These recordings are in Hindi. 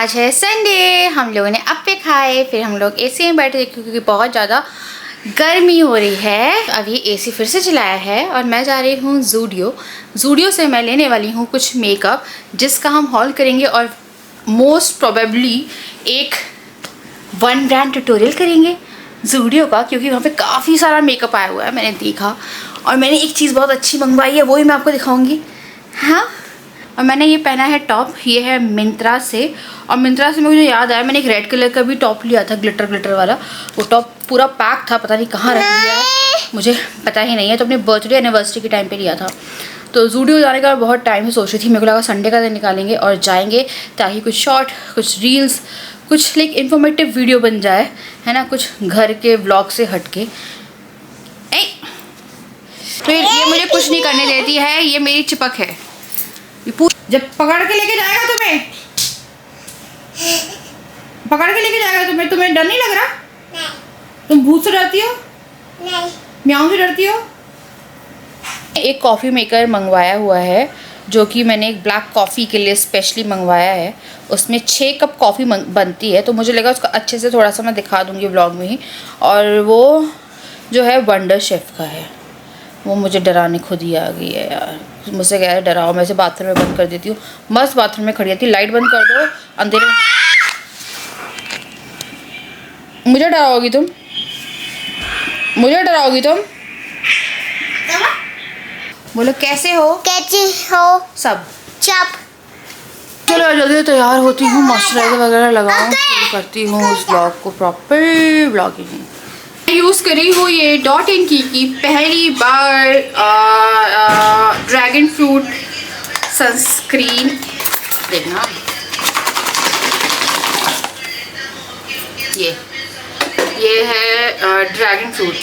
आज है संडे, हम लोगों ने अप्पे खाए, फिर हम लोग एसी में बैठे क्योंकि बहुत ज़्यादा गर्मी हो रही है। अब ये एसी फिर से चलाया है और मैं जा रही हूँ ज़ूडियो से मैं लेने वाली हूँ कुछ मेकअप जिसका हम हॉल करेंगे और मोस्ट प्रोबेबली एक वन ब्रांड ट्यूटोरियल करेंगे ज़ूडियो का, क्योंकि वहाँ पे काफ़ी सारा मेकअप आया हुआ है। मैंने देखा और मैंने एक चीज़ बहुत अच्छी मंगवाई है, वो ही मैं आपको दिखाऊंगी। हाँ, और मैंने ये पहना है टॉप, ये है मिंत्रा से। और मिंत्रा से मुझे याद आया मैंने एक रेड कलर का भी टॉप लिया था, ग्लिटर वाला। वो टॉप पूरा पैक था, पता नहीं कहाँ रख दिया है, मुझे पता ही नहीं है। तो अपने बर्थडे एनिवर्सरी के टाइम पे लिया था। तो ज़ूडियो जाने का बहुत टाइम से सोच रही थी, मेरे को लगा संडे का दिन निकालेंगे और जाएंगे ताकि कुछ शॉर्ट, कुछ रील्स, कुछ लाइक इन्फॉर्मेटिव वीडियो बन जाए, है ना, कुछ घर के व्लॉग से हटके। तो ये मुझे कुछ नहीं करने देती है, ये मेरी चिपक है। जब पकड़ के लेके जाएगा तुम्हें डर नहीं लग रहा? नहीं। तुम भूत से डरती हो? नहीं। म्याऊं से डरती हो? एक कॉफ़ी मेकर मंगवाया हुआ है जो कि मैंने एक ब्लैक कॉफ़ी के लिए स्पेशली मंगवाया है। उसमें 6 कप कॉफ़ी बनती है, तो मुझे लगा उसका अच्छे से थोड़ा सा मैं दिखा दूँगी व्लॉग में ही। और वो जो है वंडर शेफ़ का है। वो मुझे डराने खुद ही आ गई है यार, मुझसे कह रहे डराओ। मैं इसे बाथरूम में बंद कर देती हूँ, मस्त बाथरूम में खड़ी रहती, लाइट बंद कर दो, अंधेरे में मुझे डराओगी तुम? बोलो कैसे हो सब? चलो जल्दी तैयार होती हूँ, मॉइस्चराइजर वगैरह लगाऊँ, शुरू करती हूँ उस ब्लॉग को, प्रॉपर ब्लॉगिंग। यूज़ करी हूँ ये डॉट एंड की पहली बार ड्रैगन फ्रूट सनस्क्रीन। देखना ये है ड्रैगन फ्रूट।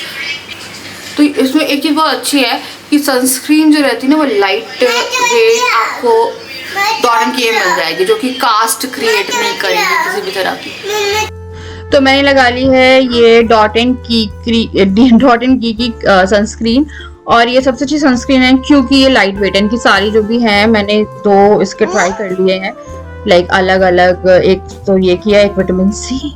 तो इसमें एक चीज़ बहुत अच्छी है कि सनस्क्रीन जो रहती है ना वो लाइट वेट आपको डॉट एंड की मिल जाएगी, जो कि कास्ट क्रिएट नहीं करेगी किसी भी तरह की। तो मैंने लगा ली है ये डॉट एंड की सनस्क्रीन, और ये सबसे अच्छी सनस्क्रीन है क्योंकि ये लाइट वेट है। इनकी सारी जो भी है मैंने 2 इसके ट्राई कर लिए हैं, लाइक अलग अलग। एक तो ये किया, एक विटामिन सी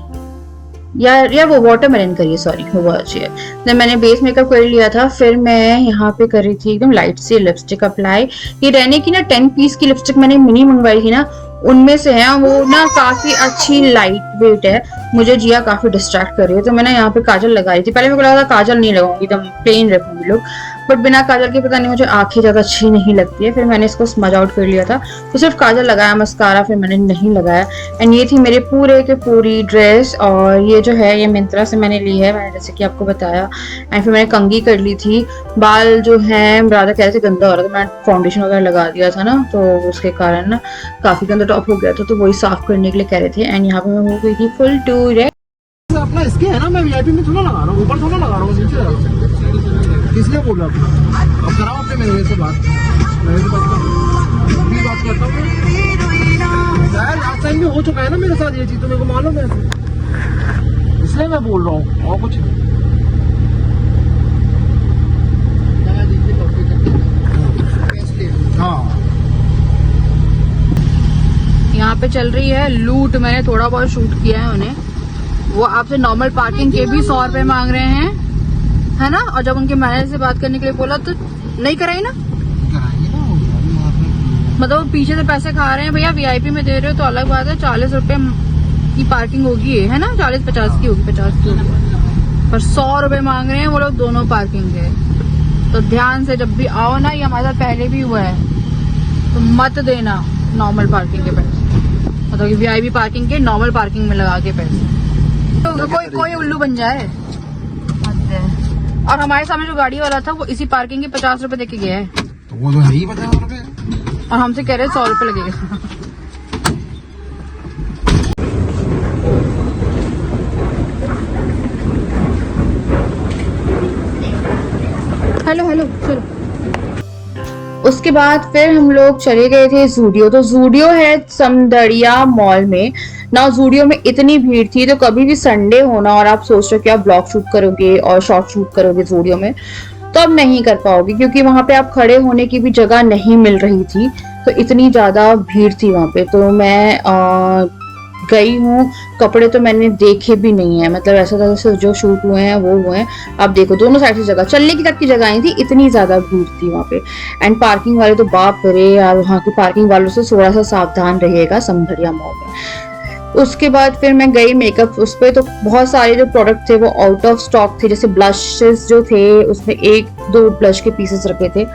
या वो वाटरमेलन करिए, सॉरी वो बहुत अच्छी है। देन मैंने बेस मेकअप कर लिया था, फिर मैं यहाँ पे कर रही थी एकदम लाइट सी लिपस्टिक अप्लाई। ये रहने की ना 10 पीस की लिपस्टिक मैंने मिनी मंगवाई थी ना, उनमें से है। वो ना काफी अच्छी लाइट वेट है, मुझे जिया काफी डिस्ट्रैक्ट कर रही है। तो मैंने यहाँ पे काजल लगाई थी। पहले मेरे को लगा था काजल नहीं लगाऊंगी, एकदम प्लेन रखूंगी लुक, बट बिना काजल के पता नहीं मुझे आंखें ज्यादा अच्छी नहीं लगती है। फिर मैंने इसको स्मज आउट कर लिया था, तो सिर्फ काजल लगाया, मस्कारा फिर मैंने नहीं लगाया। एंड ये थी मेरे पूरे के पूरी ड्रेस। और ये जो है ये मिंत्रा से मैंने ली है, मैंने जैसे कि आपको बताया। एंड फिर मैंने कंघी कर ली थी। बाल जो है राधा कह रहे थे गंदा हो रहा था, मैंने फाउंडेशन वगैरह लगा दिया था ना, तो उसके कारण ना काफी गंदा टॉप हो गया था, तो वही साफ करने के लिए कह रहे थे। एंड यहाँ पे मैं हो गई थी फुल टूर है। अपना इसके है ना, मैं वीआईपी में थोड़ा लगा रहा हूँ, ऊपर थोड़ा लगा रहा हूँ, नीचे लगा रहा हूँ। इसलिए बोल रहा हूँ, अब कराओ अपने मेरे से बात, मेरे से बात करता हूँ यार। लास्ट टाइम भी हो चुका है ना मेरे साथ ये चीज, तो मेरे को मालूम है, इसलिए मैं बोल रहा हूँ और कुछ नहीं। हाँ, यहाँ पे चल रही है लूट। मैंने थोड़ा बहुत शूट किया है उन्हें। वो आपसे नॉर्मल पार्किंग के भी 100 रुपए मांग रहे हैं, है ना। और जब उनके मैनेजर से बात करने के लिए बोला तो नहीं कराई ना, मतलब पीछे से पैसे खा रहे हैं। भैया वीआईपी में दे रहे हो तो अलग बात है, 40 रुपए की पार्किंग होगी, है ना, 40-50 की होगी, 50 की होगी, पर 100 रुपए मांग रहे हैं वो लोग दोनों पार्किंग के। तो ध्यान से जब भी आओ ना, ये हमारे साथ पहले भी हुआ है, तो मत देना नॉर्मल पार्किंग के पैसे, मतलब कि वीआईपी पार्किंग के नॉर्मल पार्किंग में लगा के पैसे। तो कोई उल्लू बन जाए। और हमारे सामने जो गाड़ी वाला था वो इसी पार्किंग के 50 रुपए देके गया है, तो वो तो है ही 50 रुपए, और हमसे कह रहे 100 रुपए लगेगा। हेलो चलो। उसके बाद फिर हम लोग चले गए थे ज़ूडियो। तो ज़ूडियो है समदड़िया मॉल में ना। ज़ूडियो में इतनी भीड़ थी, तो कभी भी संडे होना और आप सोच रहे हो कि आप ब्लॉग शूट करोगे और शॉर्ट शूट करोगे ज़ूडियो में, तो अब नहीं कर पाओगे, क्योंकि वहां पे आप खड़े होने की भी जगह नहीं मिल रही थी। तो इतनी ज्यादा भीड़ थी वहां पे। तो मैं गई हूँ, कपड़े तो मैंने देखे भी नहीं है, मतलब ऐसा था जैसे जो शूट हुए हैं वो हुए हैं। अब देखो दोनों साइड से जगह, चलने की तक की जगह नहीं थी, इतनी ज्यादा भीड़ थी वहाँ पे। एंड पार्किंग वाले तो बाप रे यार, वहाँ के पार्किंग वालों से थोड़ा सा सावधान रहिएगा समभरिया मॉल में। उसके बाद फिर मैं गई मेकअप उस पर, तो बहुत सारे जो प्रोडक्ट थे वो आउट ऑफ स्टॉक थे। जैसे ब्लशेस जो थे उसमें 1-2 ब्लश के पीसेस रखे थे,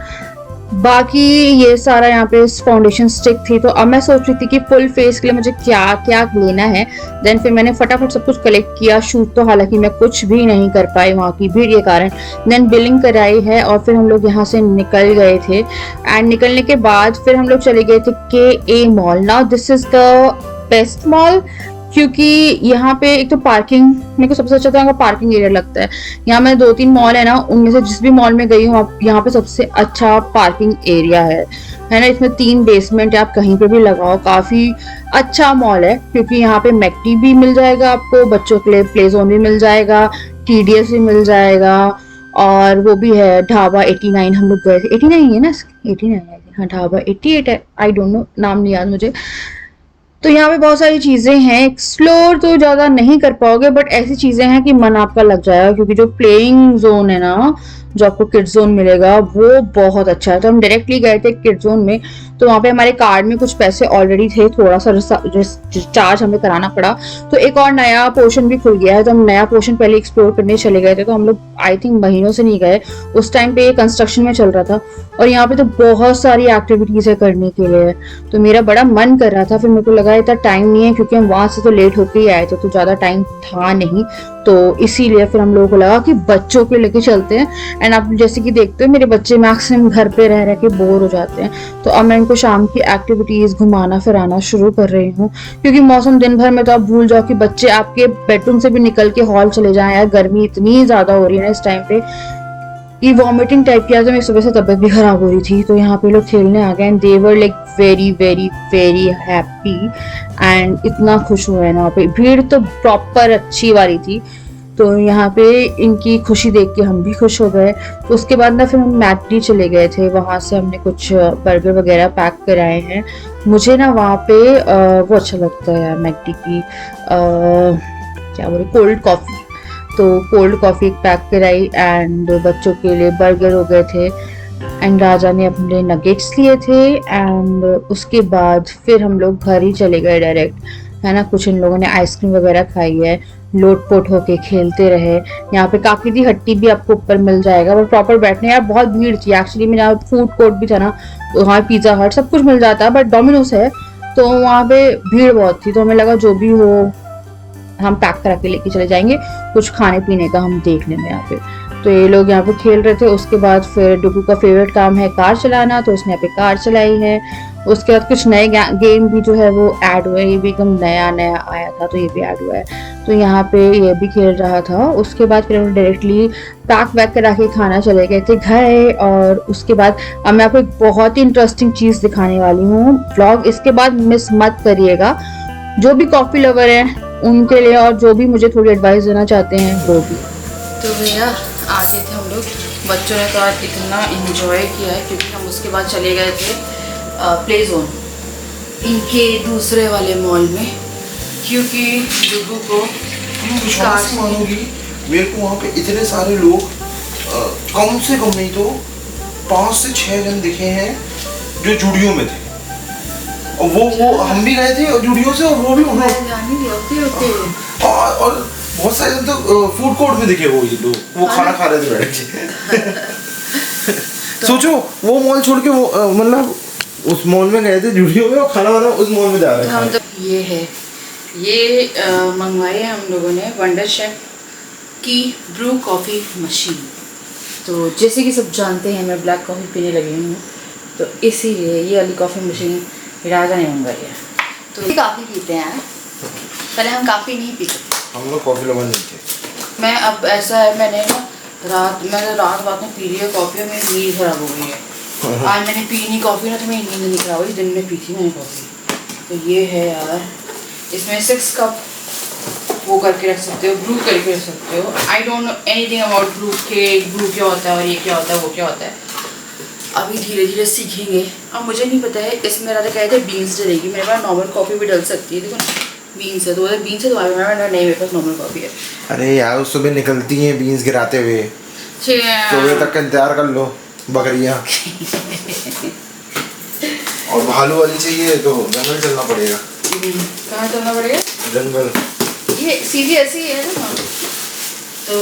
बाकी ये सारा यहाँ पे फाउंडेशन स्टिक थी। तो अब मैं सोच रही थी कि फुल फेस के लिए मुझे क्या क्या लेना है। देन फिर मैंने फटाफट सब कुछ कलेक्ट किया। शूट तो हालांकि मैं कुछ भी नहीं कर पाई वहाँ की भीड़ के कारण। देन बिलिंग कराई है और फिर हम लोग यहाँ से निकल गए थे। एंड निकलने के बाद फिर हम लोग चले गए थे के a mall. Now this is the best mall, क्योंकि यहाँ पे एक तो पार्किंग मेरे को सबसे अच्छा तो यहाँ का पार्किंग एरिया लगता है। यहाँ मैं 2-3 मॉल है ना, उनमें से जिस भी मॉल में गई हूँ यहाँ पे सबसे अच्छा पार्किंग एरिया है ना। इसमें 3 बेसमेंट है, आप कहीं पे भी लगाओ, काफी अच्छा मॉल है। क्योंकि यहाँ पे मैकडी भी मिल जाएगा आपको, बच्चों के लिए प्ले जोन भी मिल जाएगा, TDS भी मिल जाएगा, और वो भी है ढाबा 89। हम लोग गए थे, 89 है ना, 89 है हाँ, ढाबा 88 है, आई डोंट नो, नाम नहीं याद मुझे। तो यहाँ पे बहुत सारी चीजें हैं, एक्सप्लोर तो ज्यादा नहीं कर पाओगे, बट ऐसी चीजें हैं कि मन आपका लग जाएगा। क्योंकि जो प्लेइंग जोन है ना, जो आपको किड्स जोन मिलेगा वो बहुत अच्छा है। तो हम डायरेक्टली गए थे किड्स जोन में, तो वहाँ पे हमारे कार्ड में कुछ पैसे ऑलरेडी थे, थोड़ा सा चार्ज हमें कराना पड़ा। तो एक और नया पोर्शन भी खुल गया है, तो हम नया पोर्शन पहले एक्सप्लोर करने चले गए थे। तो हम लोग आई थिंक महीनों से नहीं गए, उस टाइम पे ये कंस्ट्रक्शन में चल रहा था। और यहाँ पे तो बहुत सारी एक्टिविटीज है करने के लिए, तो मेरा बड़ा मन कर रहा था। फिर मेरे को लगा इतना टाइम नहीं है, क्योंकि हम वहां से तो लेट होके ही आए थे, तो ज्यादा टाइम था नहीं। तो इसीलिए फिर हम लोगों को लगा कि बच्चों के लेके चलते हैं। एंड आप जैसे कि देखते हो मेरे बच्चे मैक्सिमम घर पे रह रह के बोर हो जाते हैं, तो अब मैं इनको शाम की एक्टिविटीज घुमाना फिराना शुरू कर रही हूँ। क्योंकि मौसम दिन भर में तो आप भूल जाओ कि बच्चे आपके बेडरूम से भी निकल के हॉल चले जाएं। यार गर्मी इतनी ज्यादा हो रही है ना इस टाइम पे, ये वॉमिटिंग टाइप की, तो मेरी सुबह से तबीयत भी खराब हो रही थी। तो यहाँ पे लोग खेलने आ गए and they were like very very very happy and इतना खुश हुए ना। वहाँ पे भीड़ तो प्रॉपर अच्छी वाली थी, तो यहाँ पे इनकी खुशी देख के हम भी खुश हो गए। उसके बाद ना फिर हम मैकडी चले गए थे, वहाँ से हमने कुछ बर्गर वगैरह पैक कराए हैं। मुझे ना वहाँ पे वो अच्छा लगता है मैकडी की क्या बोले, कोल्ड कॉफ़ी। तो कोल्ड कॉफ़ी एक पैक कराई एंड बच्चों के लिए बर्गर हो गए थे एंड राजा ने अपने लिए नगेट्स लिए थे। एंड उसके बाद फिर हम लोग घर ही चले गए डायरेक्ट, है ना। कुछ इन लोगों ने आइसक्रीम वगैरह खाई है, लोट पोट होके खेलते रहे। यहाँ पे काफी दी हट्टी भी आपको ऊपर मिल जाएगा, पर प्रॉपर बैठने यार बहुत भीड़ थी एक्चुअली में। जहाँ फूड कोर्ट भी था ना, वहाँ पिज्जा हट सब कुछ मिल जाता है, बट डोमिनोज है तो वहाँ पे भीड़ बहुत थी। तो हमें लगा जो भी हो हम पैक करा के लेके चले जाएंगे, कुछ खाने पीने का हम देख लेंगे यहाँ पे। तो ये लोग यहाँ पे खेल रहे थे। उसके बाद फिर डुगू का फेवरेट काम है कार चलाना, तो उसने यहाँ पे कार चलाई है। उसके बाद कुछ नए गेम भी जो है वो ऐड हुआ है, ये भी एकदम नया नया आया था, तो ये भी ऐड हुआ है। तो यहाँ पे ये भी खेल रहा था। उसके बाद फिर हम डायरेक्टली पैक वैक करा के खाना चले गए थे घर। और उसके बाद अब मैं आपको एक बहुत ही इंटरेस्टिंग चीज़ दिखाने वाली हूँ, व्लॉग इसके बाद मिस मत करिएगा। जो भी कॉफ़ी लवर है उनके लिए, और जो भी मुझे थोड़ी एडवाइस देना चाहते हैं वो भी। तो भैया आ गए थे हम लोग, बच्चों ने तो आज इतना इंजॉय किया है, क्योंकि हम उसके बाद चले गए थे प्ले जोन इनके दूसरे वाले मॉल में। क्योंकि डुगू को विश्वास मानोगी, मेरे को वहाँ पे इतने सारे लोग कम से कम नहीं तो 5 से 6 जन दिखे हैं जो जूडियो में थे। और वो हम भी गए थे जूडियो से, और वो भी और बहुत सारे जन तो फूड कोर्ट में दिखे वो ये लोग, वो खाना खा रहे थे बैठ के। सोचो वो मॉल छोड़ के वो मतलब उस मॉल में गए थे जूडियो में, और खाना वाना उस मॉल में जा रहे हैं। तो ये है, ये मंगवाए हम लोगों ने वंडर शेफ की ब्रू कॉफ़ी मशीन। तो जैसे कि सब जानते हैं मैं ब्लैक कॉफ़ी पीने लगी हूँ, तो इसीलिए ये वाली कॉफ़ी मशीन राजा ने मंगवाई है। तो काफ़ी पीते हैं, पहले हम काफ़ी नहीं पीते, हम लोग कॉफ़ी लवर नहीं थे। मैं अब ऐसा है, मैंने ना रात में पी ली है कॉफ़ी और मेरी नींद खराब हो गई है। आज मैंने पी नहीं कॉफ़ी ना, तो मेरी नींद नहीं खराब हुई, दिन में पी थी मैंने कॉफ़ी। तो ये है यार, इसमें 6 कप वो करके रख सकते हो, ब्रू करके रख सकते हो। I don't know anything about brew क्या होता है और ये क्या होता है वो क्या होता है, अभी धीरे धीरे सीखेंगे। अब मुझे नहीं पता है, इसमें राजा कहे थे बीन्स डलेगी, मेरे पास नॉर्मल कॉफ़ी भी डल सकती है। देखो बीन्स है, तो बोले बीन्स है तो नहीं, मेरे पास नॉर्मल कॉफ़ी है। अरे यार सुबह निकलती हैं बीन्स गिराते हुए, सुबह तक का इंतजार कर लो बकरियाँ। और भालू वाली चाहिए तो जंगल चलना पड़ेगा। कहाँ चलना पड़ेगा? जंगल। ये सीधी ऐसी है ना। तो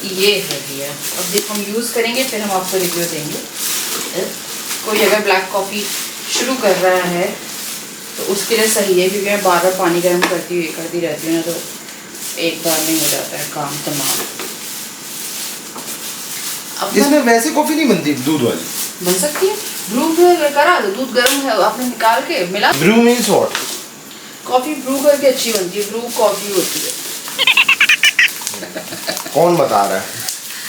ये है भैया, अब देखो हम यूज़ करेंगे फिर हम आपको रिव्यू देंगे। कोई अगर ब्लैक कॉफ़ी शुरू कर रहा है तो उसके लिए सही है, क्योंकि मैं बार बार पानी गर्म करती रहती हूँ ना, तो एक बार नहीं हो जाता है काम तमाम। अब इसमें वैसे कॉफ़ी नहीं बनती दूध वाली? बन सकती है, ब्रू करा दो, दूध गर्म है आपने निकाल के मिला। Brew means what? Coffee brew करके अच्छी बनती है, ब्रू कॉफ़ी होती है। कौन बता रहा है?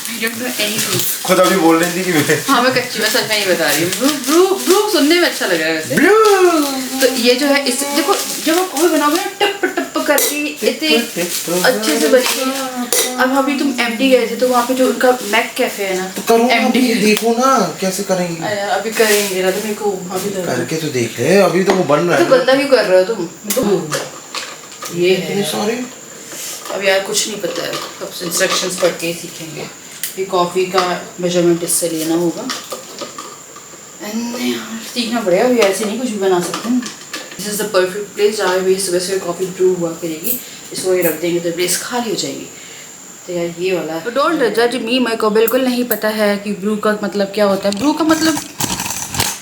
I don't know anything. खुद अभी बोल रही थी कि हाँ मैं कच्ची, मैं सच में नहीं बता रही हूँ। ब्रू ब्रू ब्रू सुनने में अच्छा लग रहा है वैसे। ब्रू। तो ये जो है इस देखो, जब आप कॉफी बनाओगे ना टप टप करके इतने अच्छे से बनेगी। अब अभी तुम एमडी गए थे तो वहाँ पे जो उनका मैक कैफे है ना, तो करो एमडी देखो ना कैसे करेंगी। अभी करेंगे ना, तो मेरे को अभी करके तो देख ले, अभी तो वो बन रहा तो है। गंदा क्यों कर रहे हो तुम? तो ये है सॉरी, अब यार कुछ नहीं पता है, अब इंस्ट्रक्शंस पढ़ के ही सीखेंगे। ये कॉफ़ी का मेजरमेंट इससे लेना होगा एंड सीखना पड़ेगा, अभी ऐसे नहीं कुछ भी बना सकते हैं। This is the perfect place जहाँ भी सुबह सुबह कॉफ़ी ब्रू हुआ करेगी, इसको ये रख देंगे तो प्लेस खाली हो जाएगी। तो यार ये वाला तो डोंट जज मी, मेरे को बिल्कुल नहीं पता है कि ब्रू का मतलब क्या होता है। ब्रू का मतलब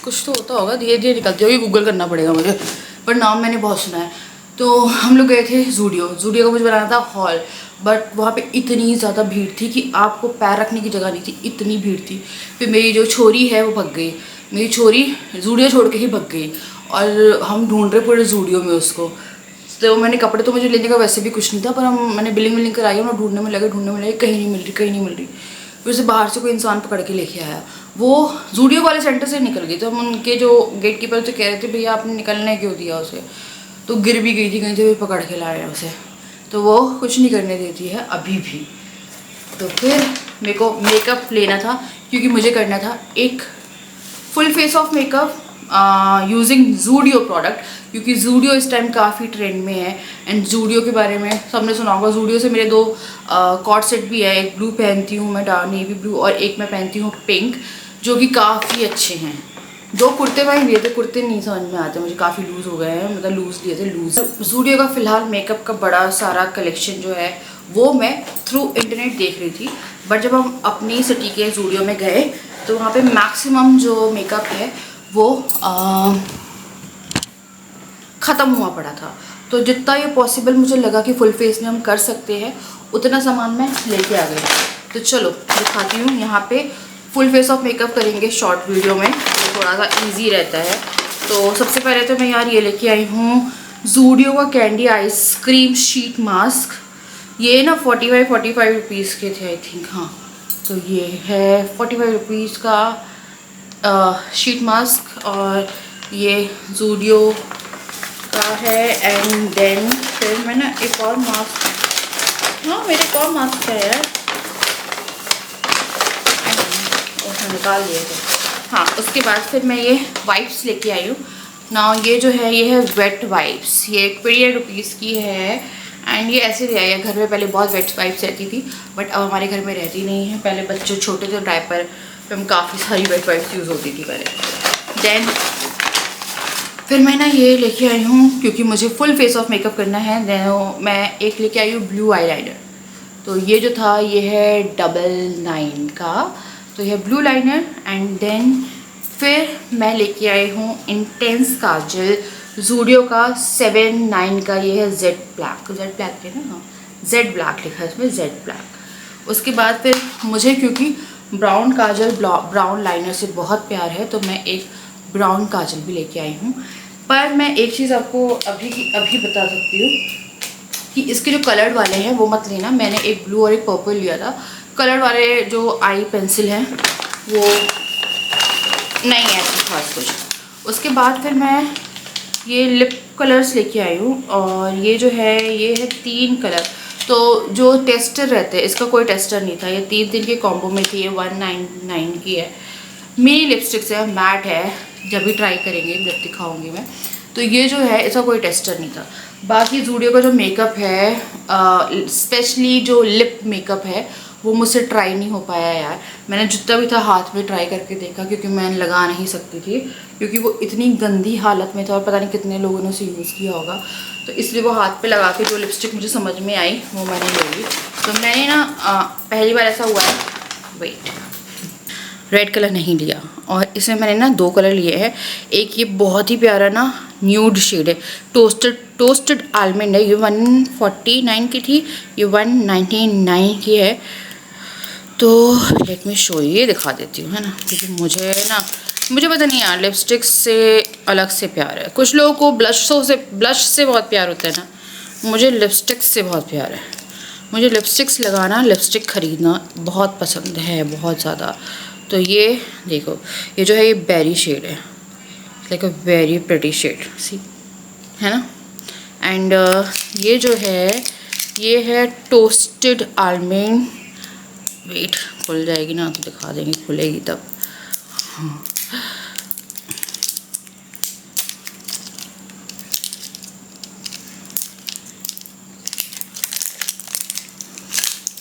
कुछ तो होता होगा, धीरे धीरे निकलती होगी, गूगल करना पड़ेगा मुझे, पर नाम मैंने बहुत सुना है। तो हम लोग गए थे जूडियो का मुझे बनाना था हॉल, बट वहाँ पे इतनी ज़्यादा भीड़ थी कि आपको पैर रखने की जगह नहीं थी, इतनी भीड़ थी। फिर मेरी जो छोरी है वो भग गई, मेरी छोरी जूडियो छोड़ के ही भग गई, और हम ढूंढ रहे पूरे जूडियो में उसको। तो मैंने कपड़े तो मुझे लेने का वैसे भी कुछ नहीं था, पर मैंने बिलिंग कराई, हम ढूंढने में लगे, कहीं नहीं मिल रही। फिर उसे बाहर से कोई इंसान पकड़ के लेके आया, वो जूडियो वाले सेंटर से निकल गई। तो हम उनके जो गेट कीपर से कह रहे थे भैया आपने निकलने क्यों दिया उसे, तो गिर भी गई थी कहीं से, भी पकड़ के लाए हैं उसे, तो वो कुछ नहीं करने देती है अभी भी। तो फिर मेरे को मेकअप लेना था, क्योंकि मुझे करना था एक full face of makeup using Zudio product, क्योंकि जूडियो इस टाइम काफ़ी ट्रेंड में है। एंड जूडियो के बारे में सबने सुना होगा, जूडियो से मेरे 2 कॉर्ड सेट भी है, एक ब्लू पहनती हूँ मैं, डार्क नेवी ब्लू, और एक मैं पहनती हूँ पिंक, जो कि काफ़ी अच्छे हैं। जो कुर्ते मैंने लिए थे, कुर्ते नहीं समझ में आते मुझे, काफ़ी लूज़ हो गए हैं, मतलब लूज़ लिए थे लूज़। जूडियो का फ़िलहाल मेकअप का बड़ा सारा कलेक्शन जो है वो मैं थ्रू इंटरनेट देख रही थी, बट जब हम अपनी सिटी के जूडियो में गए तो वहाँ पे मैक्सिमम जो मेकअप है वो ख़त्म हुआ पड़ा था। तो जितना ये पॉसिबल मुझे लगा कि फुल फेस में हम कर सकते हैं, उतना सामान मैं लेके आ गई। तो चलो दिखाती हूँ, यहाँ पे फुल फेस ऑफ मेकअप करेंगे शॉर्ट वीडियो में, तो थोड़ा सा इजी रहता है। तो सबसे पहले तो मैं यार ये लेके आई हूँ जूडियो का कैंडी आइसक्रीम शीट मास्क। ये ना 45 रुपीज़ के थे आई थिंक, हाँ। तो ये है 45 रुपीज़ का शीट मास्क, और ये जूडियो का है। एंड देन फिर मैंने एक और मास्क, हाँ मेरे एक और मास्क है यार, निकाल दिए थे, हाँ। उसके बाद फिर मैं ये वाइप्स लेके आई हूँ ना, ये जो है ये है वेट वाइप्स, ये 20 रुपीज़ की है। एंड ये ऐसे दे आया, घर में पहले बहुत वेट वाइप्स रहती थी, बट अब हमारे घर में रहती नहीं है। पहले बच्चे छोटे थे डायपर पे हम काफ़ी सारी वेट वाइप्स यूज़ होती थी पहले। देन फिर मैं ना ये लेके आई हूँ, क्योंकि मुझे फुल फेस ऑफ मेकअप करना है। देन मैं एक लेके आई हूँ ब्लू आईलाइनर। तो ये जो था ये है 99 का, तो ये ब्लू लाइनर। एंड देन फिर मैं लेके आई हूँ इंटेंस काजल, जूडियो का 79 का, ये है जेड ब्लैक है ना, हाँ जेड ब्लैक लिखा है इसमें, जेड ब्लैक। उसके बाद फिर मुझे क्योंकि ब्राउन काजल ब्राउन लाइनर से बहुत प्यार है, तो मैं एक ब्राउन काजल भी लेके आई हूँ। पर मैं एक चीज़ आपको अभी बता सकती हूँ कि इसके जो कलर्ड वाले हैं वो मत लेना। मैंने एक ब्लू और एक पर्पल लिया था, कलर वाले जो आई पेंसिल हैं वो नहीं है ऐसा खास कुछ। उसके बाद फिर मैं ये लिप कलर्स लेके आई हूँ, और ये जो है ये है 3 कलर। तो जो टेस्टर रहते हैं, इसका कोई टेस्टर नहीं था, ये 3 दिन के कॉम्बो में थी, ये 199 की है। मेरी लिपस्टिक्स है, मैट है, जब भी ट्राई करेंगे जब दिखाऊंगी मैं। तो ये जो है इसका कोई टेस्टर नहीं था। बाकी ज़ूडियो का जो मेकअप है, स्पेशली जो लिप मेकअप है, वो मुझसे ट्राई नहीं हो पाया यार। मैंने जितना भी था हाथ में ट्राई करके देखा, क्योंकि मैं लगा नहीं सकती थी, क्योंकि वो इतनी गंदी हालत में था और पता नहीं कितने लोगों ने उसे यूज़ किया होगा। तो इसलिए वो हाथ पे लगा के जो लिपस्टिक मुझे समझ में आई वो मैंने ले ली। तो मैंने ना पहली बार ऐसा हुआ है, वेट, रेड कलर नहीं लिया, और इसमें मैंने ना 2 कलर लिए हैं। एक ये बहुत ही प्यारा ना न्यूड शेड है, टोस्टेड आलमंड है। ये 149 की थी, ये 199 की है। तो लेट मी शो, ये दिखा देती हूँ, है ना, क्योंकि मुझे पता नहीं यार, लिपस्टिक से अलग से प्यार है। कुछ लोगों को ब्लश से बहुत प्यार होता है ना, मुझे लिपस्टिक से बहुत प्यार है। मुझे लिपस्टिक्स लगाना, लिपस्टिक ख़रीदना बहुत पसंद है, बहुत ज़्यादा। तो ये देखो, ये जो है ये बेरी शेड है, like a very pretty shade, see, है ना। एंड ये जो है ये है टोस्टेड आलमंड। वेट, खुल जाएगी ना तो दिखा देंगे, खुलेगी तब।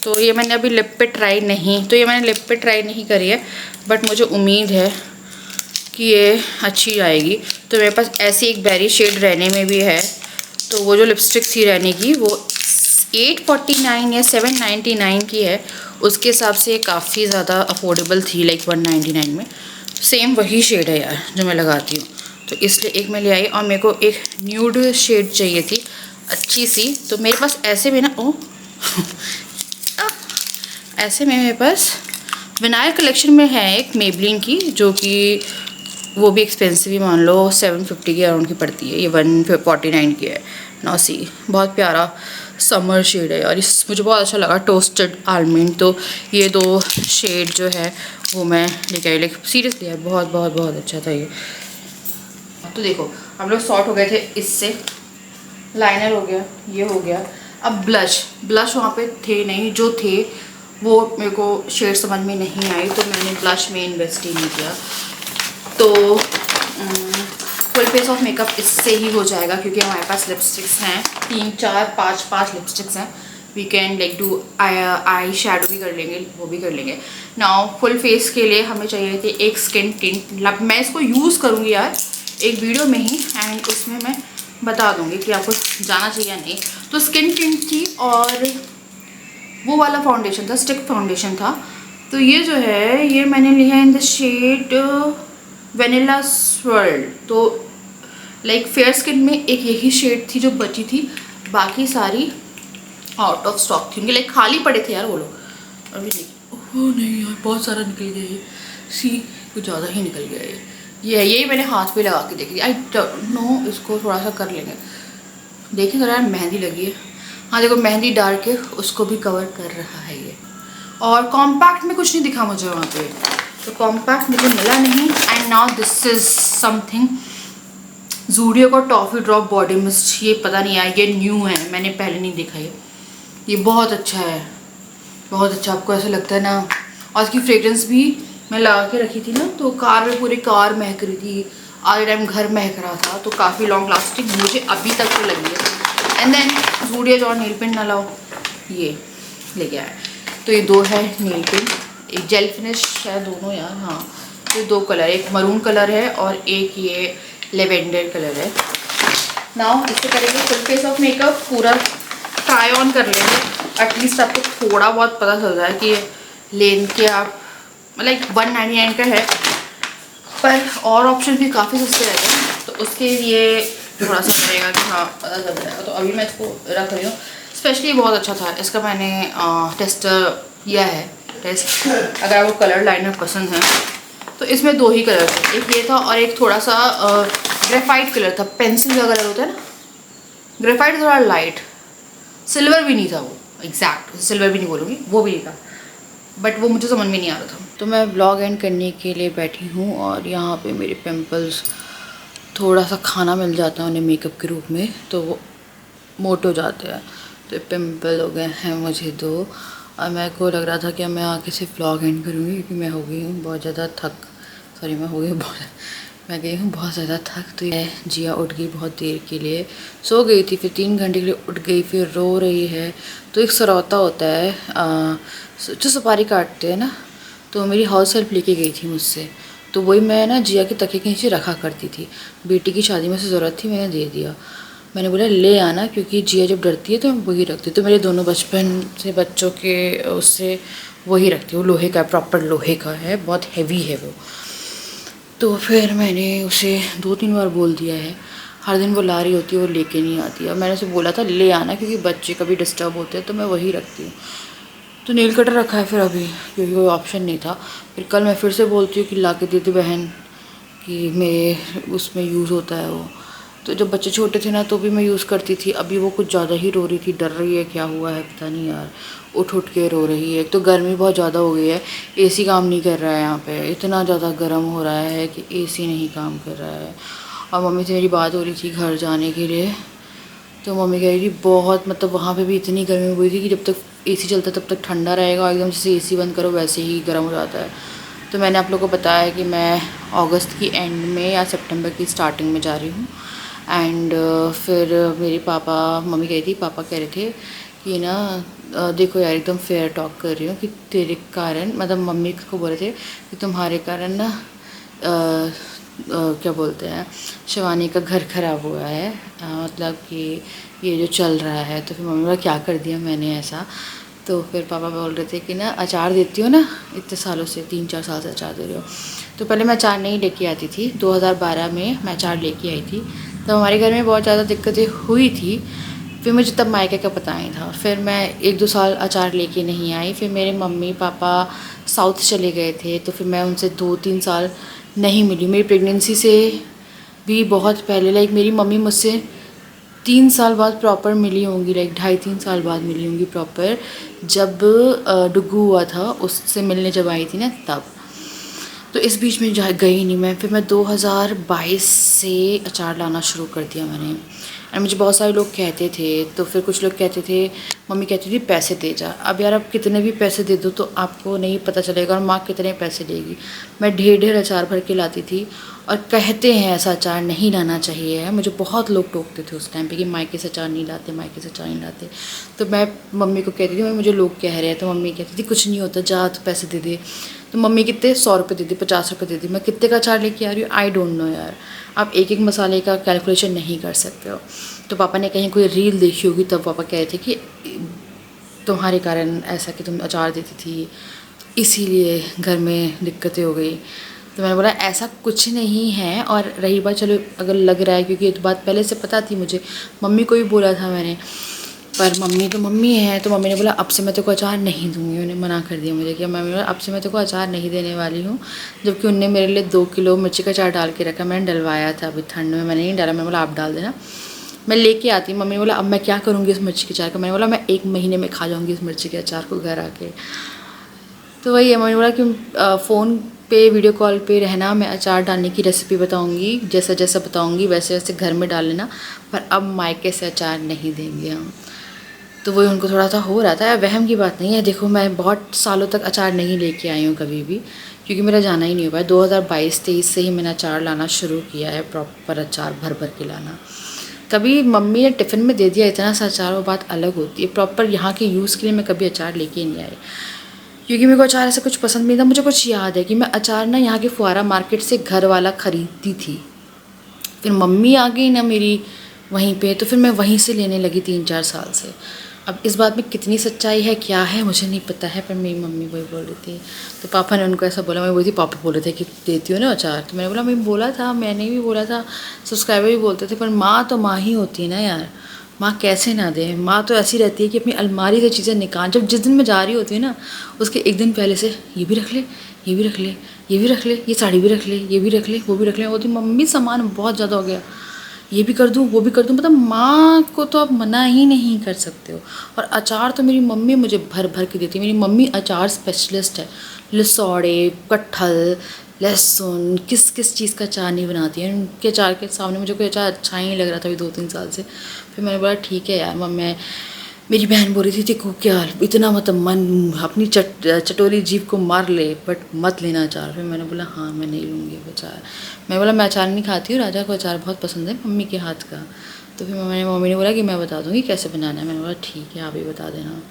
तो ये मैंने अभी लिप पे ट्राई नहीं करी है, बट मुझे उम्मीद है कि ये अच्छी आएगी। तो मेरे पास ऐसी एक बेरी शेड रहने में भी है, तो वो जो लिपस्टिक थी रहने की वो 849 या 799 की है, उसके हिसाब से काफ़ी ज़्यादा अफोर्डेबल थी, लाइक 199 में। सेम वही शेड है यार जो मैं लगाती हूँ, तो इसलिए एक मैं ले आई। और मेरे को एक न्यूड शेड चाहिए थी अच्छी सी, तो मेरे पास ऐसे में ना ऐसे में मेरे पास विनायर कलेक्शन में है एक मेबलिन की, जो कि वो भी एक्सपेंसिव ही मान लो, 750 के अराउंड की पड़ती है। ये 149 की है। नौ सी, बहुत प्यारा समर शेड है और इस मुझे बहुत अच्छा लगा, टोस्टेड आलमंड। तो ये 2 शेड जो है वो मैं लेके आई, लाइक सीरियसली यार बहुत बहुत बहुत अच्छा था ये। तो देखो हम लोग सॉर्ट हो गए थे इससे, लाइनर हो गया, ये हो गया। अब ब्लश वहाँ पे थे नहीं, जो थे वो मेरे को शेड समझ में नहीं आई, तो मैंने ब्लश में इन्वेस्ट ही नहीं किया। तो फुल फेस ऑफ मेकअप इससे ही हो जाएगा, क्योंकि हमारे पास लिपस्टिक्स हैं 3 4 5 लिपस्टिक्स हैं। We can like do eye shadow भी कर लेंगे, वो भी कर लेंगे। नाउ फुल फेस के लिए हमें चाहिए थे एक स्किन टिंट। मैं इसको यूज़ करूँगी यार एक वीडियो में ही, एंड उसमें मैं बता दूँगी कि आपको जाना चाहिए या नहीं। तो स्किन टिंट थी और वो वाला फाउंडेशन था, स्टिक फाउंडेशन था। तो ये जो है ये मैंने लिया in the shade vanilla swirl. तो लाइक फेयर स्किन में एक यही शेड थी जो बची थी, बाकी सारी आउट ऑफ स्टॉक थी उनके, लाइक खाली पड़े थे यार वो लोग। अभी देखिए, ओह नहीं यार बहुत सारा निकल गया ये, सी कुछ ज़्यादा ही निकल गया ये। यही मैंने हाथ पे लगा के देखी, आई डोंट नो, इसको थोड़ा सा कर लेंगे। देखिए ज़रा मेहंदी लगी है, हाँ देखो मेहंदी डाल के उसको भी कवर कर रहा है ये। और कॉम्पैक्ट में कुछ नहीं दिखा मुझे वहाँ पे, तो कॉम्पैक्ट मुझे मिला नहीं। And now this is something, Zudio का टॉफ़ी ड्रॉप बॉडी मिस्ट। ये पता नहीं यार, ये न्यू है, मैंने पहले नहीं देखा ये बहुत अच्छा है, बहुत अच्छा। आपको ऐसा लगता है ना, और इसकी फ्रेग्रेंस भी मैं लगा के रखी थी ना, तो कार में पूरी कार महक रही थी, आधे टाइम घर महक रहा था, तो काफ़ी लॉन्ग लास्टिंग मुझे अभी तक तो लगी है। एंड देन ज़ूडियो जो नेल पेंट ना लाओ, ये लेके आया। तो ये 2 है नेल पेंट, एक जेल फिनिश है दोनों यार, हाँ ये 2 कलर, एक मरून कलर है और एक ये लेवेंडर कलर है। नाउ इससे करेंगे फुल फेस ऑफ मेकअप, पूरा ट्राई ऑन कर लेंगे, एटलीस्ट आपको थोड़ा बहुत पता चल रहा है कि लेन के आप लाइक 199 का है, पर और ऑप्शन भी काफ़ी सस्ते रहते हैं, तो उसके लिए थोड़ा सा पड़ेगा कि हाँ पता चल जाएगा। तो अभी मैं इसको रख रही हूँ, स्पेशली बहुत अच्छा था इसका, मैंने टेस्ट किया है टेस्ट। अगर आपको कलर लाइनर पसंद है तो इसमें 2 ही कलर थे, एक ये था और एक थोड़ा सा ग्रेफाइट कलर था, पेंसिल का कलर होता है ना, ग्रेफाइट थोड़ा लाइट, सिल्वर भी नहीं था वो, एग्जैक्ट सिल्वर भी नहीं बोलूँगी, वो भी नहीं था, बट वो मुझे समझ में नहीं आ रहा था। तो मैं ब्लॉग एंड करने के लिए बैठी हूँ और यहाँ पे मेरे पिंपल्स थोड़ा सा खाना मिल जाता है उन्हें मेकअप के रूप में, तो वो मोट हो जाते हैं। तो पिंपल हो गए हैं मुझे 2, और मेरे को लग रहा था कि मैं आके सिर्फ ब्लॉग एंड करूँगी, क्योंकि मैं हो गई हूँ बहुत ज़्यादा मैं हो गई बहुत मैं गई हूँ बहुत ज़्यादा थक। तो ये जिया उठ गई बहुत देर के लिए, सो गई थी, फिर 3 घंटे के लिए उठ गई, फिर रो रही है। तो एक सरौता होता है जो सुपारी काटते हैं ना, तो मेरी हाउस हेल्प लेके गई थी मुझसे, तो वही मैं ना जिया के तकिए के नीचे रखा करती थी। बेटी की शादी में से ज़रूरत थी, मैंने दे दिया। मैंने बोला ले आना, क्योंकि जिया जब डरती है तो मैं वही रखती हूँ। तो मेरे दोनों बचपन से बच्चों के उससे वही रखती हूँ। लोहे का, प्रॉपर लोहे का है, बहुत हैवी है वो। तो फिर मैंने उसे 2-3 बार बोल दिया है, हर दिन वो ला रही होती है, वो लेके नहीं आती है। मैंने उसे बोला था ले आना, क्योंकि बच्चे कभी डिस्टर्ब होते हैं, तो मैं वही रखती हूँ। तो नेल कटर रखा है फिर अभी, क्योंकि कोई ऑप्शन नहीं था। फिर कल मैं फिर से बोलती हूँ कि ला के दे दे बहन, कि मेरे उसमें यूज़ होता है वो। तो जब बच्चे छोटे थे ना तो भी मैं यूज़ करती थी। अभी वो कुछ ज़्यादा ही रो रही थी, डर रही है, क्या हुआ है पता नहीं यार, उठ उठ के रो रही है। एक तो गर्मी बहुत ज़्यादा हो गई है, एसी काम नहीं कर रहा है यहाँ पे, इतना ज़्यादा गर्म हो रहा है कि एसी नहीं काम कर रहा है। और मम्मी से मेरी बात हो रही थी घर जाने के लिए, तो मम्मी कह रही थी बहुत, मतलब वहाँ पे भी इतनी गर्मी हुई थी कि जब तक एसी चलता है तब तक ठंडा रहेगा, एकदम जैसे एसी बंद करो वैसे ही गर्म हो जाता है। तो मैंने आप लोगों को बताया कि मैं अगस्त की एंड में या सितंबर की स्टार्टिंग में जा रही हूँ। एंड फिर मेरे पापा, मम्मी कह रही थी, पापा कह रहे थे कि ना देखो यार, एकदम फेयर टॉक कर रही हूँ कि तेरे कारण, मतलब मम्मी को बोल रहे थे कि तुम्हारे कारण ना क्या बोलते हैं, शिवानी का घर ख़राब हुआ है, मतलब कि ये जो चल रहा है। तो फिर मम्मी बोला क्या कर दिया मैंने ऐसा। तो फिर पापा बोल रहे थे कि ना अचार देती हो ना, इतने सालों से 3-4 साल से अचार दे रहे हो। तो पहले मैं अचार नहीं लेके आती थी, 2012 में मैं अचार लेके आई थी। तब हमारे घर में बहुत ज़्यादा दिक्कतें हुई थी, फिर मुझे तब मायके का पता नहीं था। फिर मैं 1-2 साल अचार लेके नहीं आई। फिर मेरे मम्मी पापा साउथ चले गए थे, तो फिर मैं उनसे 2-3 साल नहीं मिली। मेरी प्रेगनेंसी से भी बहुत पहले, लाइक मेरी मम्मी मुझसे 3 साल बाद प्रॉपर मिली होंगी, लाइक 2.5-3 साल बाद मिली होंगी प्रॉपर, जब डुग्गू हुआ था उससे मिलने जब आई थी ना तब। तो इस बीच में गई नहीं मैं। फिर मैं 2022 से अचार लाना शुरू कर दिया मैंने। और मुझे बहुत सारे लोग कहते थे, तो फिर कुछ लोग कहते थे, मम्मी कहती थी पैसे दे जा। अब यार आप कितने भी पैसे दे दो तो आपको नहीं पता चलेगा, और माँ कितने पैसे देगी। मैं ढेर अचार भर के लाती थी, और कहते हैं ऐसा अचार नहीं लाना चाहिए। मुझे बहुत लोग टोकते थे उस टाइम पे कि मायके से अचार नहीं लाते, मायके से अचार नहीं लाते। तो मैं मम्मी को कहती थी मुझे लोग कह रहे हैं, तो मम्मी कहती थी कुछ नहीं होता, जा तो पैसे दे दे। तो मम्मी कितने 100 रुपये दे दी, 50 रुपये दे दी, मैं कितने का अचार लेके आ रही हूँ आई डोंट नो यार। आप एक एक मसाले का कैलकुलेशन नहीं कर सकते हो। तो पापा ने कहीं कोई रील देखी होगी, तब पापा कह रहे थे कि तुम्हारे कारण ऐसा कि तुम अचार देती थी, इसीलिए घर में दिक्कतें हो गई। तो मैंने बोला ऐसा कुछ नहीं है। और रही बात, चलो अगर लग रहा है, क्योंकि ये तो बात पहले से पता थी मुझे, मम्मी को भी बोला था मैंने, पर मम्मी तो मम्मी है। तो मम्मी ने बोला अब से मैं तेको अचार नहीं दूँगी, उन्हें मना कर दिया मुझे कि मम्मी बोला अब से मैं तेको अचार नहीं देने वाली हूँ। जबकि उनने मेरे लिए 2 किलो मिर्ची का अचार डाल के रखा, मैंने डलवाया था अभी ठंड में, मैंने नहीं डाला। मैंने बोला आप डाल देना, मैं लेके आती। मम्मी ने बोला अब मैं क्या करूँगी इस मिर्ची के अचार का। मैंने बोला मैं 1 महीने में खा जाऊँगी इस मिर्ची के अचार को घर आके। तो वही है, मम्मी ने बोला कि फ़ोन पे वीडियो कॉल पे रहना, मैं अचार डालने की रेसिपी बताऊंगी, जैसा जैसा बताऊंगी वैसे वैसे घर में डाल लेना, पर अब मायके से अचार नहीं देंगे हम। तो वही उनको थोड़ा सा हो रहा था। वहम की बात नहीं है, देखो मैं बहुत सालों तक अचार नहीं लेके आई हूँ कभी भी, क्योंकि मेरा जाना ही नहीं हो पाया। 2022-23 से ही मैंने अचार लाना शुरू किया है, प्रॉपर अचार भर भर के लाना। कभी मम्मी ने टिफ़िन में दे दिया इतना सा अचार, वो बात अलग होती है। प्रॉपर यहाँ के यूज़ के लिए मैं कभी अचार लेके नहीं आई, क्योंकि मेरे को अचार ऐसा कुछ पसंद नहीं था। मुझे कुछ याद है कि मैं अचार ना यहाँ के फुआरा मार्केट से घर वाला ख़रीदती थी, फिर मम्मी आ गई ना मेरी वहीं पे, तो फिर मैं वहीं से लेने लगी 3-4 साल से। अब इस बात में कितनी सच्चाई है क्या है मुझे नहीं पता है, पर मेरी मम्मी वही बोल रही थी। तो पापा ने उनको ऐसा बोला, मैं बोली थी पापा बोल रहे थे कि देती हो ना अचार, तो मैंने बोला मैं बोला था, मैंने भी बोला था, सब्सक्राइबर भी बोलते थे, पर माँ तो माँ ही होती है ना यार, माँ कैसे ना दे। माँ तो ऐसी रहती है कि अपनी अलमारी से चीज़ें निकाल, जब जिस दिन मैं जा रही होती है ना उसके एक दिन पहले से ये भी रख ले, ये भी रख ले, ये भी रख ले, ये साड़ी भी रख ले, ये भी रख ले, वो भी रख ले। वो तो मम्मी सामान बहुत ज़्यादा हो गया, ये भी कर दूँ वो भी कर दूँ, मतलब माँ को तो आप मना ही नहीं कर सकते हो। और अचार तो मेरी मम्मी मुझे भर भर के देती है। मेरी मम्मी अचार स्पेशलिस्ट है, लसौड़े, कटहल, लहसुन, किस किस चीज़ का अचार नहीं बनाती है। उनके अचार के सामने मुझे कोई अचार अच्छा ही नहीं लग रहा था अभी 2-3 साल से। फिर मैंने बोला ठीक है यार मम्मी, मेरी बहन बोल रही थी देखो क्या इतना मतलब मन अपनी चटोरी जीभ को मार ले बट मत लेना अचार। फिर मैंने बोला हाँ मैं नहीं लूँगी वो अचार। मैं बोला मैं अचार नहीं खाती हूँ, राजा को अचार बहुत पसंद है मम्मी के हाथ का। तो फिर मम्मी ने बोला कि मैं बता दूँगी कैसे बनाना है। मैंने बोला ठीक है आप ही बता देना।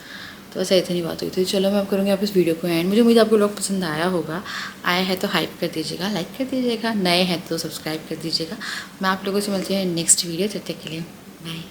तो बस ऐसे नहीं बात हुई थी। चलो मैं अब करूँगी आप इस वीडियो को एंड। मुझे उम्मीद आपको लोग पसंद आया होगा। आया है तो हाइप कर दीजिएगा, लाइक कर दीजिएगा, नए हैं तो सब्सक्राइब कर दीजिएगा। मैं आप लोगों से मिलती हूँ नेक्स्ट वीडियो, तब तक के लिए बाय।